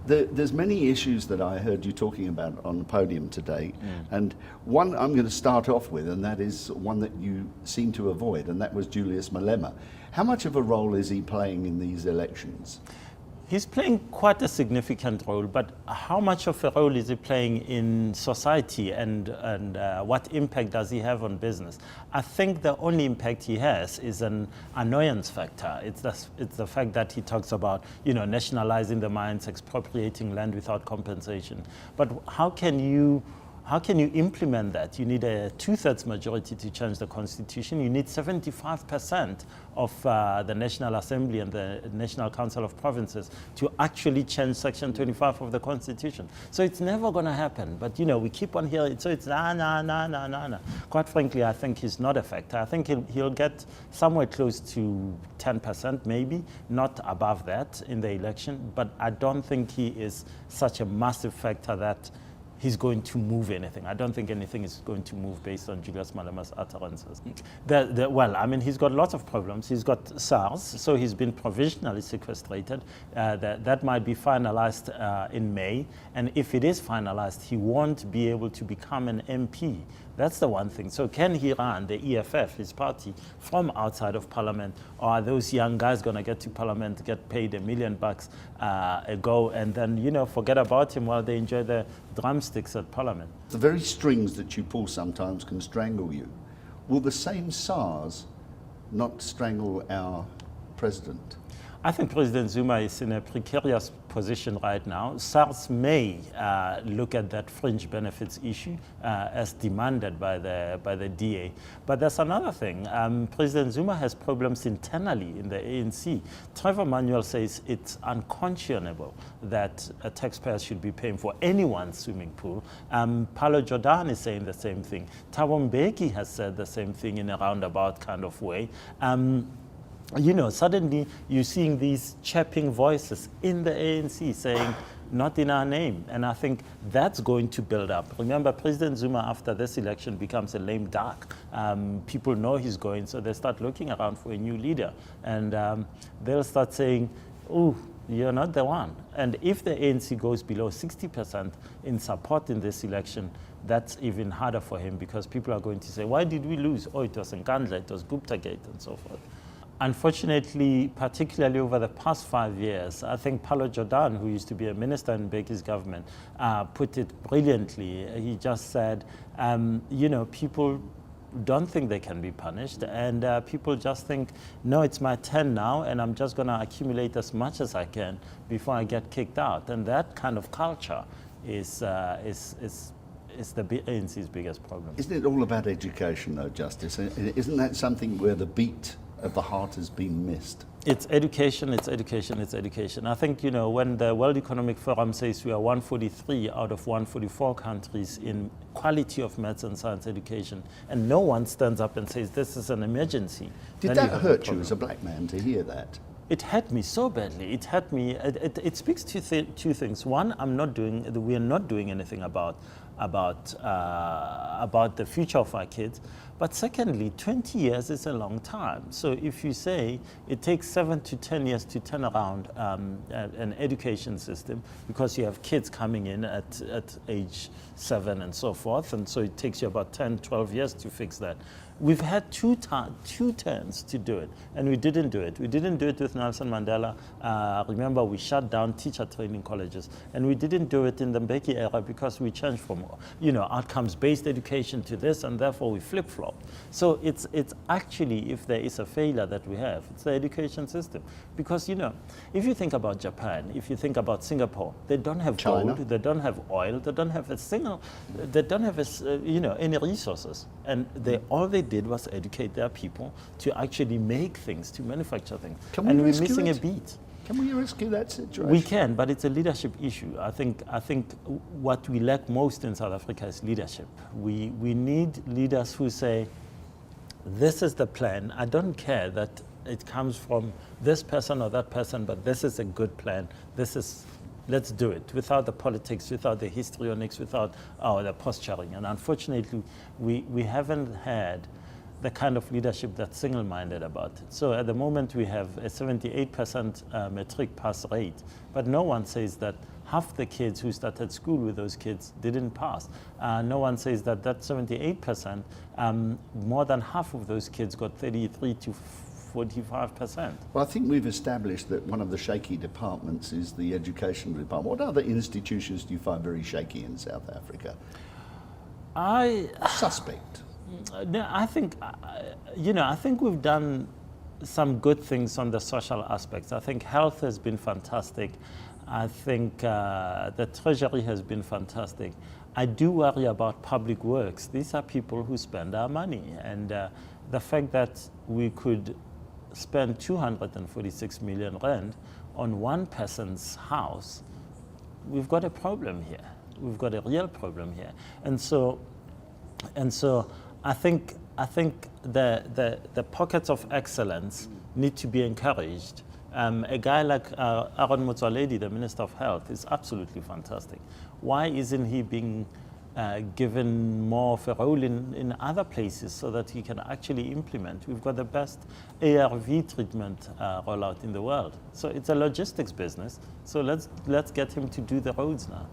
There's many issues that I heard you talking about on the podium today, and one I'm going to start off with, and that is one that you seem to avoid, and that was Julius Malema. How much of a role is he playing in these elections? He's playing quite a significant role, but how much of a role is he playing in society, and what impact does he have on business? I think the only impact he has is an annoyance factor. It's the fact that he talks about, nationalizing the mines, expropriating land without compensation. But how can you implement that? You need a 2/3 majority to change the constitution. You need 75% of the National Assembly and the National Council of Provinces to actually change Section 25 of the Constitution. So it's never going to happen. But we keep on hearing it. So it's nah. Quite frankly, I think he's not a factor. I think he'll get somewhere close to 10%, maybe, not above that in the election. But I don't think he is such a massive factor that he's going to move anything. I don't think anything is going to move based on Julius Malema's utterances. He's got lots of problems. He's got SARS, so he's been provisionally sequestrated. That might be finalized in May, and if it is finalized, he won't be able to become an MP. That's the one thing. So can he run the EFF, his party, from outside of Parliament, or are those young guys going to get to Parliament, get paid $1 million a go, and then forget about him while they enjoy the drumsticks at Parliament? The very strings that you pull sometimes can strangle you. Will the same SARS not strangle our president? I think President Zuma is in a precarious position right now. SARS may look at that fringe benefits issue as demanded by the DA. But there's another thing. President Zuma has problems internally in the ANC. Trevor Manuel says it's unconscionable that taxpayers should be paying for anyone's swimming pool. Paulo Jordan is saying the same thing. Thabo Mbeki has said the same thing in a roundabout kind of way. Suddenly you're seeing these chirping voices in the ANC saying, not in our name. And I think that's going to build up. Remember, President Zuma, after this election, becomes a lame duck. People know he's going, so they start looking around for a new leader. And they'll start saying, oh, you're not the one. And if the ANC goes below 60% in support in this election, that's even harder for him, because people are going to say, why did we lose? Oh, it was Nkandla, it was Gupta-gate, and so forth. Unfortunately, particularly over the past 5 years, I think Paulo Jordan, who used to be a minister in Mbeki's government, put it brilliantly. He just said, people don't think they can be punished, and people just think, no, it's my turn now, and I'm just going to accumulate as much as I can before I get kicked out. And that kind of culture is the ANC's biggest problem. Isn't it all about education, though, Justice? Isn't that something where the beat of the heart has been missed? It's education, it's education, it's education. I think, when the World Economic Forum says we are 143 out of 144 countries in quality of maths and science education, and no one stands up and says this is an emergency. Did that hurt you as a black man to hear that? It hurt me so badly. It hurt me. It speaks to two things. One, we are not doing anything about the future of our kids. But secondly, 20 years is a long time. So if you say it takes 7 to 10 years to turn around an education system, because you have kids coming in at age 7 and so forth, and so it takes you about 10, 12 years to fix that. We've had two turns to do it, and we didn't do it. We didn't do it with Nelson Mandela. Remember, we shut down teacher training colleges, and we didn't do it in the Mbeki era because we changed from outcomes-based education to this, and therefore we flip-flopped. So it's actually, if there is a failure that we have, it's the education system. Because if you think about Japan, if you think about Singapore, they don't have China. gold, they don't have oil, they don't have any resources, and all they did was educate their people to actually make things, to manufacture things. And we're missing a beat. Can we rescue that situation? We can, but it's a leadership issue. I think what we lack most in South Africa is leadership. We need leaders who say, this is the plan. I don't care that it comes from this person or that person, but this is a good plan. Let's do it, without the politics, without the histrionics, without the posturing. And unfortunately, we haven't had the kind of leadership that's single-minded about it. So at the moment we have a 78% matric pass rate, but no one says that half the kids who started school with those kids didn't pass. No one says that that 78%, more than half of those kids got 33 to 45%. Well, I think we've established that one of the shaky departments is the education department. What other institutions do you find very shaky in South Africa? Suspect. No, I think, I think we've done some good things on the social aspects. I think health has been fantastic. I think the treasury has been fantastic. I do worry about public works. These are people who spend our money. And the fact that we could spend 246 million rand on one person's house, we've got a problem here. We've got a real problem here. And so I think the pockets of excellence need to be encouraged. A guy like Aaron Motsoaledi, the Minister of Health, is absolutely fantastic. Why isn't he being given more of a role in other places so that he can actually implement? We've got the best ARV treatment rollout in the world. So it's a logistics business. So let's get him to do the roads now.